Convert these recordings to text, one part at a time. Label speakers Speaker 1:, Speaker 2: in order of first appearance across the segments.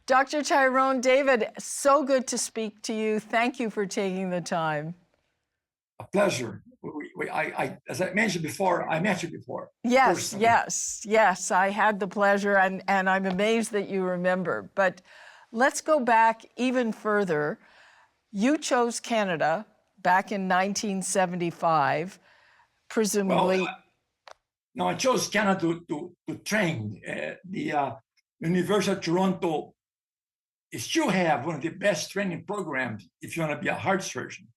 Speaker 1: Dr. Tirone, David, so good to speak to you. Thank you for taking the time.
Speaker 2: A pleasure. As I mentioned before, I met you before.
Speaker 1: Yes,
Speaker 2: personally.
Speaker 1: yes, I had the pleasure, and I'm amazed that you remember. But let's go back even further. You chose Canada back in 1975, presumably.
Speaker 2: Well, no, I chose Canada to train. The University of Toronto still have one of the best training programs if you want to be a heart surgeon.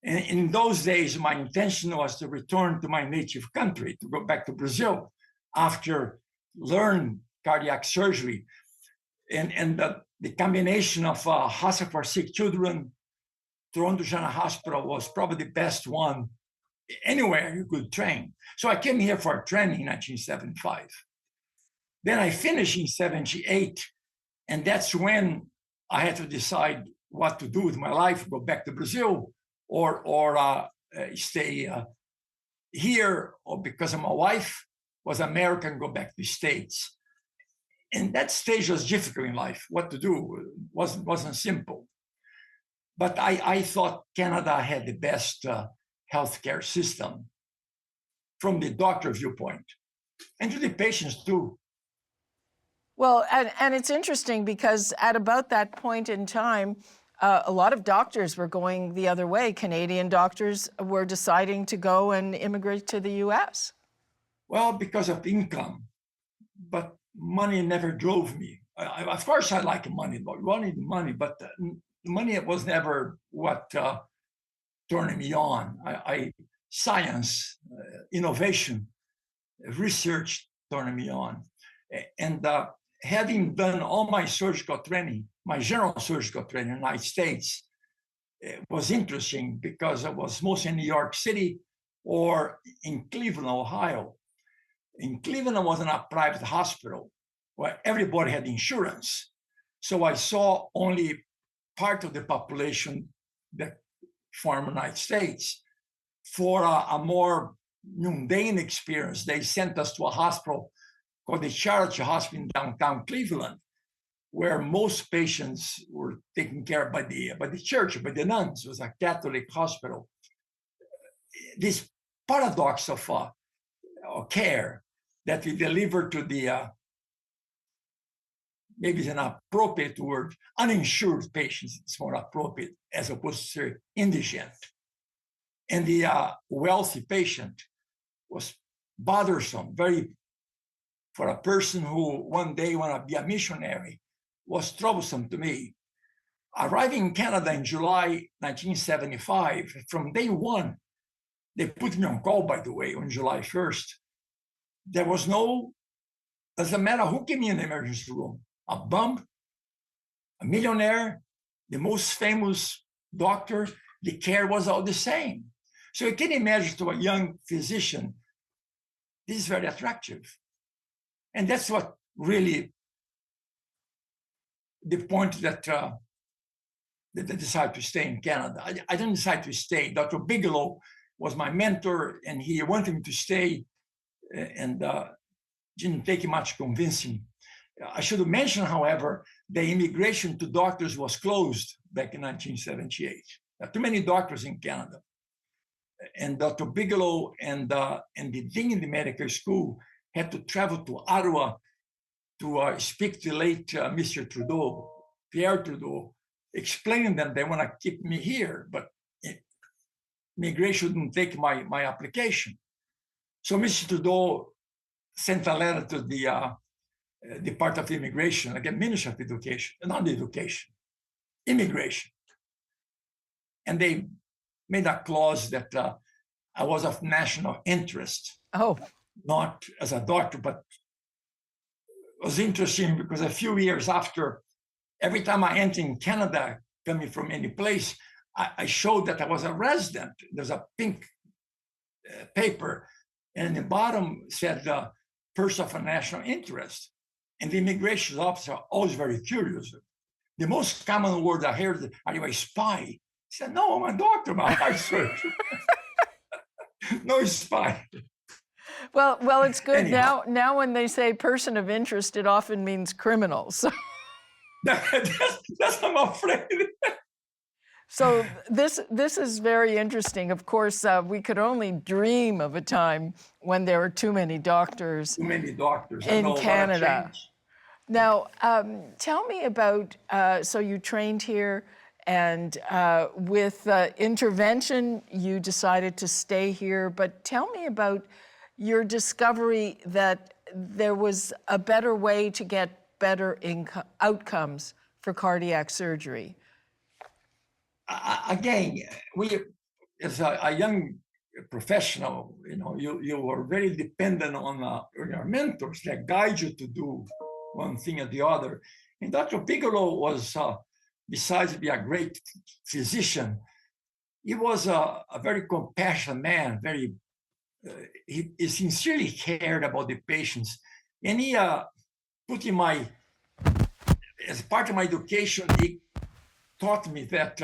Speaker 2: And in those days, my intention was to return to my native country, to go back to Brazil after learn cardiac surgery. And the combination of hospital for sick children, Toronto General Hospital was probably the best one anywhere you could train. So I came here for training in 1975. Then I finished in 78, and that's when I had to decide what to do with my life, go back to Brazil, or stay here, or because my wife was American, go back to the States. And that stage was difficult in life. What to do wasn't simple. But I thought Canada had the best healthcare system from the doctor viewpoint, and to the patients too.
Speaker 1: Well, and it's interesting because at about that point in time, a lot of doctors were going the other way. Canadian doctors were deciding to go and immigrate to the U.S.
Speaker 2: Well, because of income, but money never drove me. Of course, I like money. I wanted money, but money was never what turned me on. Science, innovation, research turned me on. And having done all my surgical training, my general surgical training in the United States, it was interesting because it was mostly in New York City or in Cleveland, Ohio. In Cleveland, I was in a private hospital where everybody had insurance. So I saw only part of the population that formed the United States. For a more mundane experience, they sent us to a hospital called the Charity Hospital in downtown Cleveland, where most patients were taken care of by the church, by the nuns. It was a Catholic hospital. This paradox of care that we deliver to the, maybe it's an appropriate word, uninsured patients, it's more appropriate as opposed to indigent. And the wealthy patient was bothersome, for a person who one day want to be a missionary, was troublesome to me. Arriving in Canada in July 1975, from day one, they put me on call, by the way, on July 1st. There was doesn't matter who came in the emergency room, a bum, a millionaire, the most famous doctor, the care was all the same. So you can imagine to a young physician, this is very attractive. And that's what really the point that I decided to stay in Canada. I didn't decide to stay. Dr. Bigelow was my mentor, and he wanted me to stay, and didn't take much convincing. I should mention, however, the immigration to doctors was closed back in 1978. There are too many doctors in Canada. And Dr. Bigelow and the dean in the medical school had to travel to Ottawa to speak to late Mr. Trudeau, Pierre Trudeau, explaining that they want to keep me here, but immigration didn't take my application. So Mr. Trudeau sent a letter to the Department of Immigration, again, Ministry of Education, not education, immigration. And they made a clause that I was of national interest.
Speaker 1: Oh.
Speaker 2: Not as a doctor, but it was interesting because a few years after, every time I entered in Canada, coming from any place, I showed that I was a resident. There's a pink paper, and the bottom said person of a national interest. And the immigration officer, always very curious. The most common word I heard, are you a spy? He said, no, I'm a doctor, I'm a heart surgeon. No spy.
Speaker 1: Well, it's good.
Speaker 2: Anyhow.
Speaker 1: Now when they say person of interest, it often means criminal. So.
Speaker 2: That's I'm afraid.
Speaker 1: So this is very interesting. Of course, we could only dream of a time when there were too many doctors
Speaker 2: Too many doctors. I
Speaker 1: in
Speaker 2: know what a
Speaker 1: Canada.
Speaker 2: change.
Speaker 1: Now, tell me about, so you trained here, and with intervention, you decided to stay here, but tell me about your discovery that there was a better way to get better outcomes for cardiac surgery.
Speaker 2: Again, we, as a young professional, you were very dependent on your mentors that guide you to do one thing or the other. And Dr. Piccolo was, besides being a great physician, he was a very compassionate man. He sincerely cared about the patients, and he put in as part of my education, he taught me that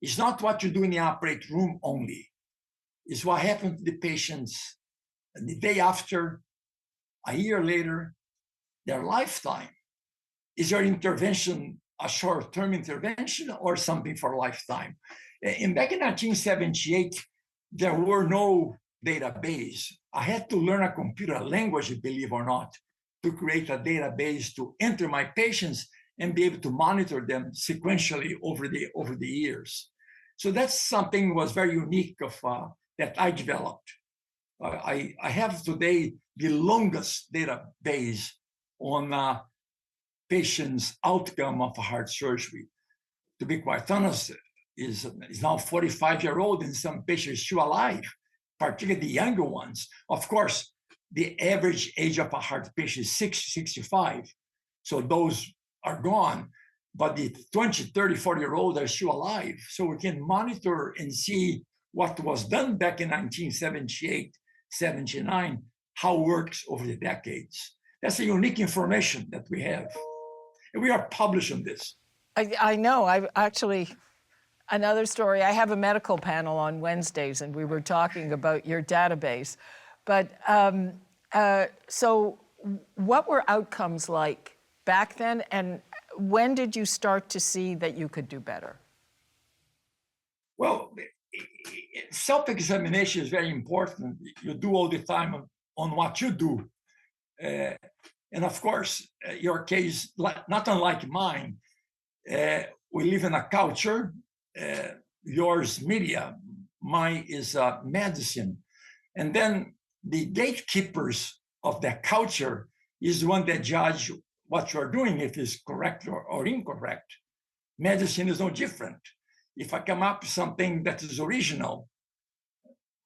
Speaker 2: it's not what you do in the operating room only. It's what happened to the patients the day after, a year later, their lifetime. Is your intervention a short-term intervention or something for a lifetime? And back in 1978, there were no database. I had to learn a computer language, believe or not, to create a database to enter my patients and be able to monitor them sequentially over the years. So that's something was very unique of that I developed. I have today the longest database on patients' outcome of heart surgery. To be quite honest, is now 45-year-old and some patients still alive, particularly the younger ones. Of course, the average age of a heart patient is 65. So those are gone, but the 20, 30, 40-year-olds are still alive. So we can monitor and see what was done back in 1978, 79, how it works over the decades. That's a unique information that we have. And we are publishing this.
Speaker 1: I know. I've actually, another story, I have a medical panel on Wednesdays, and we were talking about your database. But so what were outcomes like back then, and when did you start to see that you could do better?
Speaker 2: Well, self-examination is very important. You do all the time on what you do. And of course, your case, not unlike mine, we live in a culture, yours media, mine is medicine. And then the gatekeepers of that culture is the one that judge what you're doing, if it's correct or incorrect. Medicine is no different. If I come up with something that is original,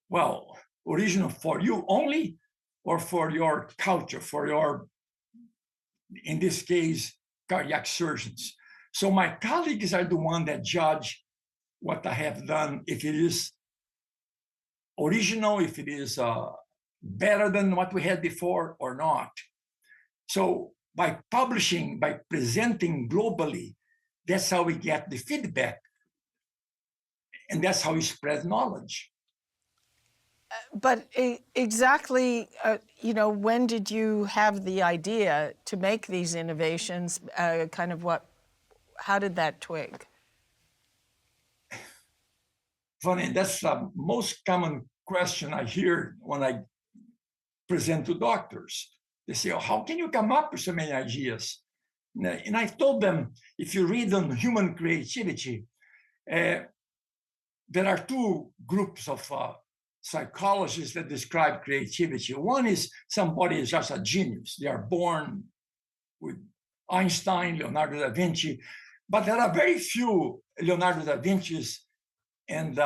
Speaker 2: well, original for you only, or for your culture, for your, in this case, cardiac surgeons. So my colleagues are the one that judge what I have done, if it is original, if it is better than what we had before or not. So by publishing, by presenting globally, that's how we get the feedback. And that's how we spread knowledge.
Speaker 1: But exactly, when did you have the idea to make these innovations? How did that twig?
Speaker 2: Funny, that's the most common question I hear when I present to doctors. They say, oh, how can you come up with so many ideas? And I told them, if you read on human creativity, there are two groups of psychologists that describe creativity. One is somebody is just a genius. They are born with Einstein, Leonardo da Vinci, but there are very few Leonardo da Vinci's and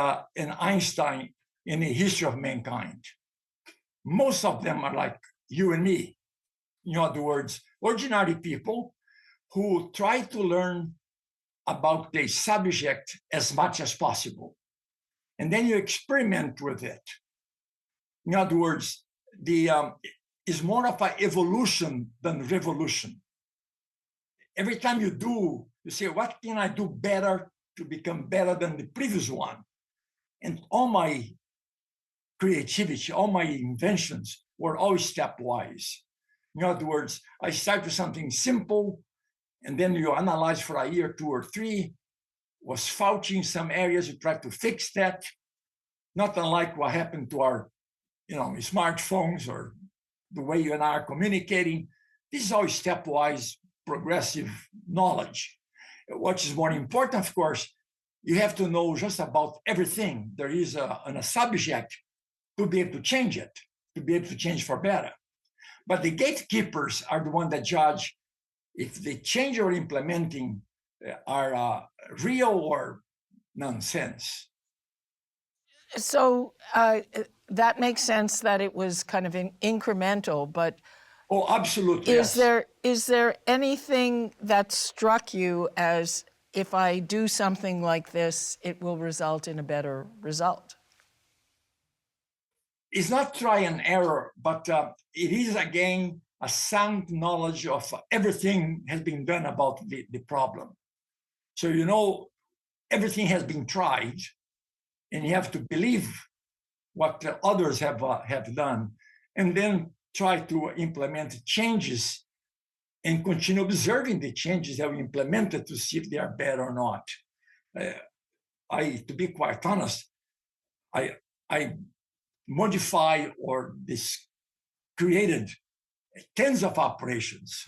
Speaker 2: Einstein in the history of mankind. Most of them are like you and me. In other words, ordinary people who try to learn about the subject as much as possible. And then you experiment with it. In other words, it's more of an evolution than revolution. Every time you do, you say, what can I do better to become better than the previous one? And all my creativity, all my inventions were always stepwise. In other words, I start with something simple, and then you analyze for a year, 2 or 3, was faulty in some areas, you try to fix that, not unlike what happened to our smartphones or the way you and I are communicating. This is all stepwise progressive knowledge. What is more important, of course, you have to know just about everything there is on a subject to be able to change it, to be able to change for better. But the gatekeepers are the ones that judge if the change you're implementing are real or nonsense.
Speaker 1: So that makes sense that it was kind of incremental, but
Speaker 2: Oh, absolutely.
Speaker 1: is
Speaker 2: Yes.
Speaker 1: there anything that struck you as, if I do something like this, it will result in a better result?
Speaker 2: It's not try and error, but it is, again, a sound knowledge of everything has been done about the problem. So, everything has been tried, and you have to believe what others have done, and then try to implement changes and continue observing the changes that we implemented to see if they are bad or not. To be quite honest, I modify or created tens of operations.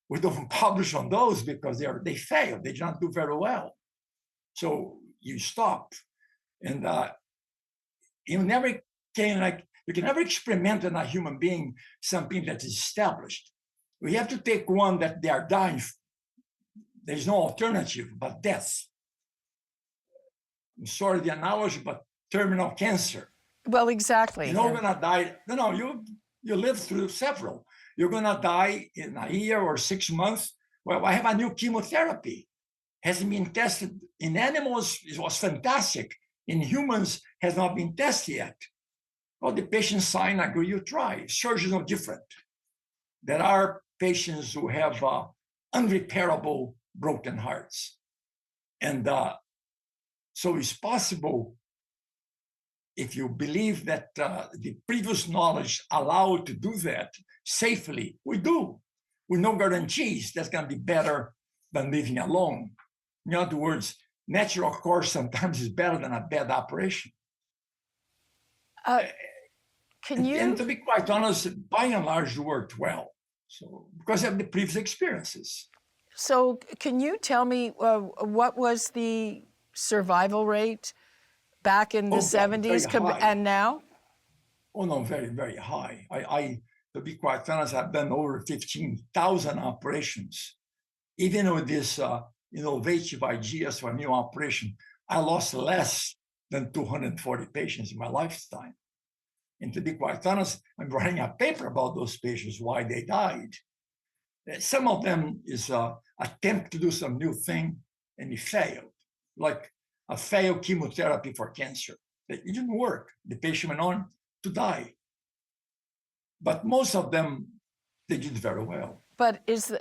Speaker 2: We don't publish on those because they fail. They don't do very well. So you stop, and you can never experiment on a human being something that is established. We have to take one that they are dying. There's no alternative but death. I'm sorry the analogy, but terminal cancer.
Speaker 1: Well, exactly.
Speaker 2: You're not going to die. No, you live through several. You're going to die in a year or 6 months. Well, I have a new chemotherapy. Hasn't been tested in animals. It was fantastic. In humans, has not been tested yet. Well, the patient sign, agree, you try. Surgeons are different. There are patients who have unrepairable broken hearts. And so it's possible, if you believe that the previous knowledge allowed to do that safely, we do. With no guarantees that's going to be better than living alone. In other words, natural course sometimes is better than a bad operation. And to be quite honest, by and large, it worked well. So because of the previous experiences.
Speaker 1: So can you tell me what was the survival rate back in the 70s and now?
Speaker 2: Oh, no, very, very high. To be quite honest, I've done over 15,000 operations. Even with this innovative ideas for a new operation, I lost less than 240 patients in my lifetime. And to be quite honest, I'm writing a paper about those patients, why they died. Some of them is attempt to do some new thing, and it failed, like a failed chemotherapy for cancer. It didn't work. The patient went on to die. But most of them, they did very well.
Speaker 1: But is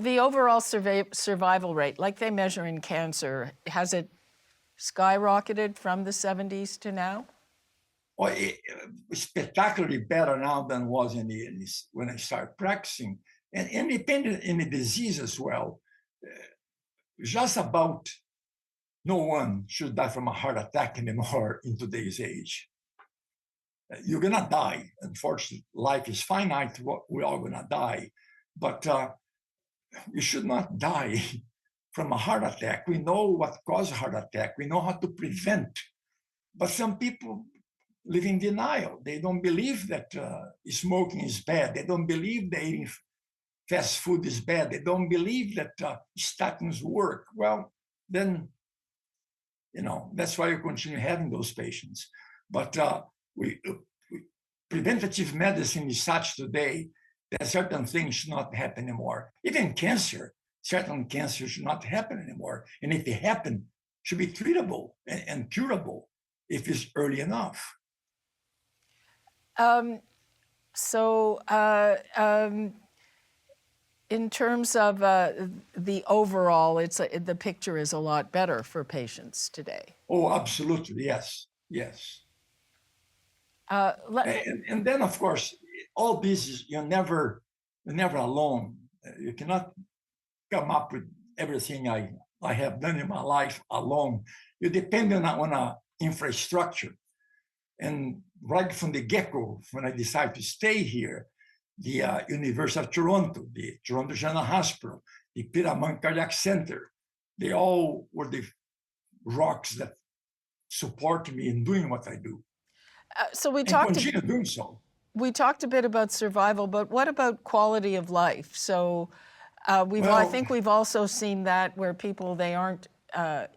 Speaker 1: the overall survival rate, like they measure in cancer, has it skyrocketed from the 70s to now?
Speaker 2: Well, it's spectacularly better now than was when I started practicing. And independent in the disease as well, just about no one should die from a heart attack anymore in today's age. You're going to die. Unfortunately, life is finite. We're all going to die. But you should not die from a heart attack. We know what causes heart attack. We know how to prevent. But some people live in denial. They don't believe that smoking is bad. They don't believe that eating fast food is bad. They don't believe that statins work. Well, then, that's why you continue having those patients. But preventative medicine is such today that certain things should not happen anymore. Even cancer, certain cancer should not happen anymore. And if they happen, should be treatable and curable if it's early enough.
Speaker 1: In terms of the overall, the picture is a lot better for patients today.
Speaker 2: Oh, absolutely, yes. And then, of course, all this is you're never alone. You cannot come up with everything I have done in my life alone. You depend on infrastructure. And right from the get-go, when I decided to stay here, the University of Toronto, the Toronto General Hospital, the Pyramid Cardiac Center, they all were the rocks that support me in doing what I do.
Speaker 1: So we
Speaker 2: and
Speaker 1: talked.
Speaker 2: continue doing so.
Speaker 1: We talked a bit about survival, but what about quality of life? So I think we've also seen that where people, they aren't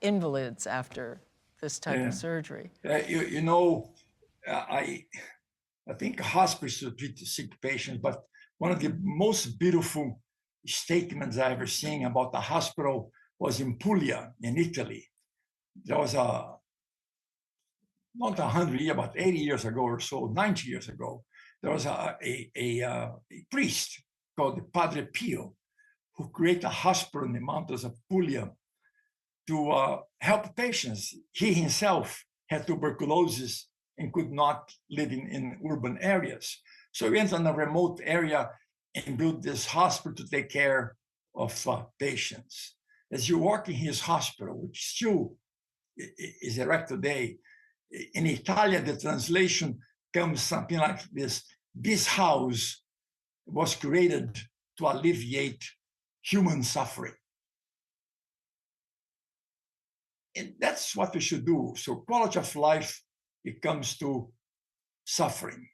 Speaker 1: invalids after this type of surgery.
Speaker 2: I think hospitals treat sick patients, but one of the most beautiful statements I ever seen about the hospital was in Puglia, in Italy. There was not 100 years, about 80 years ago or so, 90 years ago, there was a priest called the Padre Pio, who created a hospital in the mountains of Puglia to help patients. He himself had tuberculosis and could not live in urban areas. So he went on a remote area and built this hospital to take care of patients. As you walk in his hospital, which still is erect today, in Italian, the translation comes something like this: this house was created to alleviate human suffering. And that's what we should do. So quality of life, it comes to suffering.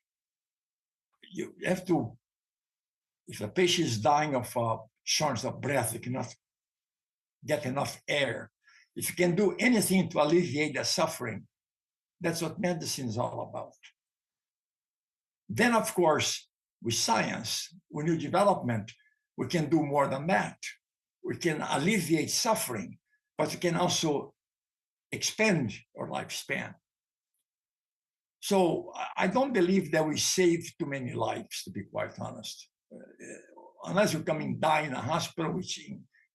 Speaker 2: You have to, if a patient is dying of shortness of breath, they cannot get enough air. If you can do anything to alleviate the suffering, that's what medicine is all about. Then, of course, with science, with new development, we can do more than that. We can alleviate suffering, but we can also expand our lifespan. So I don't believe that we save too many lives, to be quite honest. Unless you come and die in a hospital, which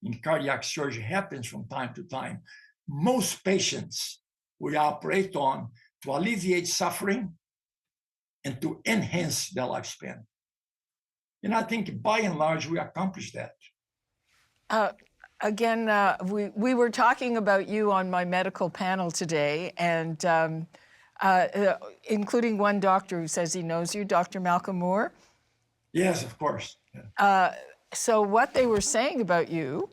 Speaker 2: in cardiac surgery happens from time to time, most patients we operate on to alleviate suffering and to enhance their lifespan. And I think by and large, we accomplish that.
Speaker 1: Again, we were talking about you on my medical panel today, and including one doctor who says he knows you, Dr. Malcolm Moore.
Speaker 2: Yes, of course.
Speaker 1: So what they were saying about you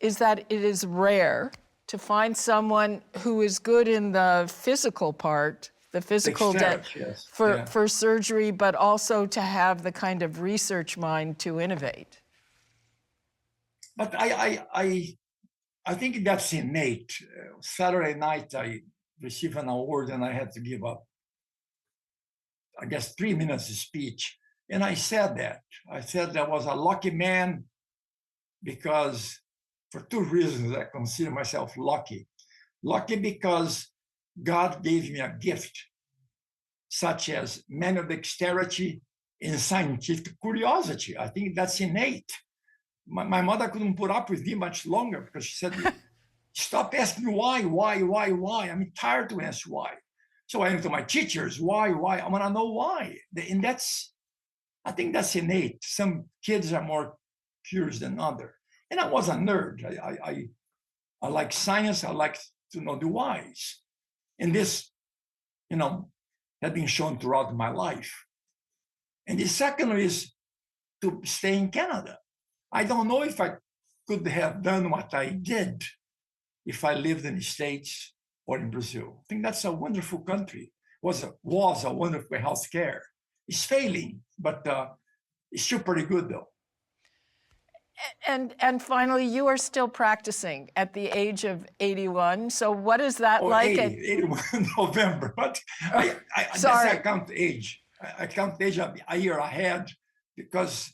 Speaker 1: is that it is rare to find someone who is good in the physical part, the physical for surgery, but also to have the kind of research mind to innovate.
Speaker 2: But I think that's innate. Saturday night, I received an award and I had to give up, I guess, 3 minutes of speech. And I said that. I said I was a lucky man because, for two reasons, I consider myself lucky. Lucky because God gave me a gift, such as manual dexterity and scientific curiosity. I think that's innate. My mother couldn't put up with me much longer because she said, stop asking me why. I'm tired to answer why. So I went to my teachers, why? I want to know why. And I think that's innate. Some kids are more curious than others. And I was a nerd. I like science. I like to know the whys. And this, had been shown throughout my life. And the second is to stay in Canada. I don't know if I could have done what I did if I lived in the States or in Brazil. I think that's a wonderful country. Was a wonderful healthcare. It's failing, but it's still pretty good, though.
Speaker 1: And finally, you are still practicing at the age of 81. So what is that like?
Speaker 2: 81 November. But I count the age. I count the age a year ahead because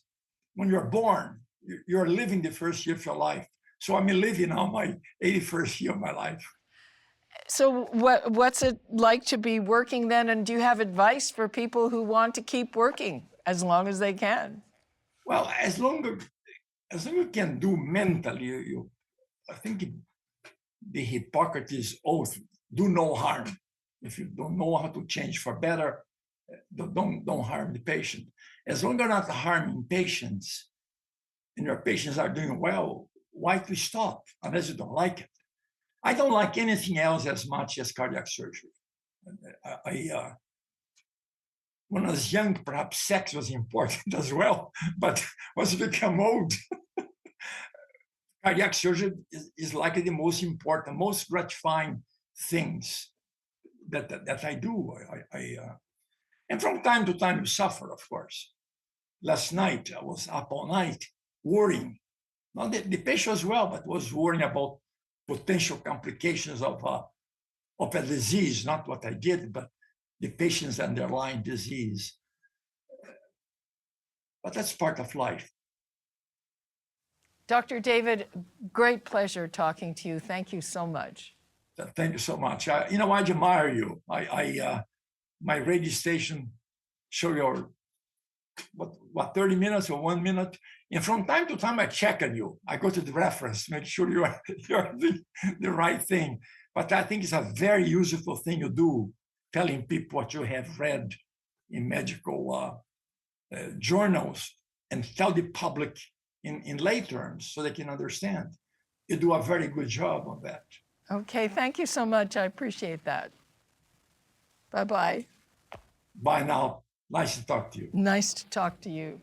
Speaker 2: when you're born, you're living the first year of your life. So I'm living now my 81st year of my life.
Speaker 1: So what's it like to be working then? And do you have advice for people who want to keep working as long as they can?
Speaker 2: Well, as long as you can do mentally, I think the Hippocrates oath, do no harm. If you don't know how to change for better, don't harm the patient. As long as you're not harming patients and your patients are doing well, why to stop unless you don't like it? I don't like anything else as much as cardiac surgery. When I was young, perhaps sex was important as well, but once you become old, cardiac surgery is likely the most important, most gratifying things that I do. And from time to time, you suffer, of course. Last night, I was up all night worrying. Not the patient as well, but was worrying about potential complications of a disease, not what I did, but the patient's underlying disease. But that's part of life.
Speaker 1: Dr. David, great pleasure talking to you. Thank you so much.
Speaker 2: Thank you so much. I admire you. My radio station show your what 30 minutes or 1 minute, and from time to time I check on you. I go to the reference, make sure you're the right thing. But I think it's a very useful thing you do, telling people what you have read in medical journals and tell the public in lay terms so they can understand. You do a very good job on that.
Speaker 1: Okay, thank you so much. I appreciate that. Bye-bye.
Speaker 2: Bye now. Nice to talk to you.
Speaker 1: Nice to talk to you.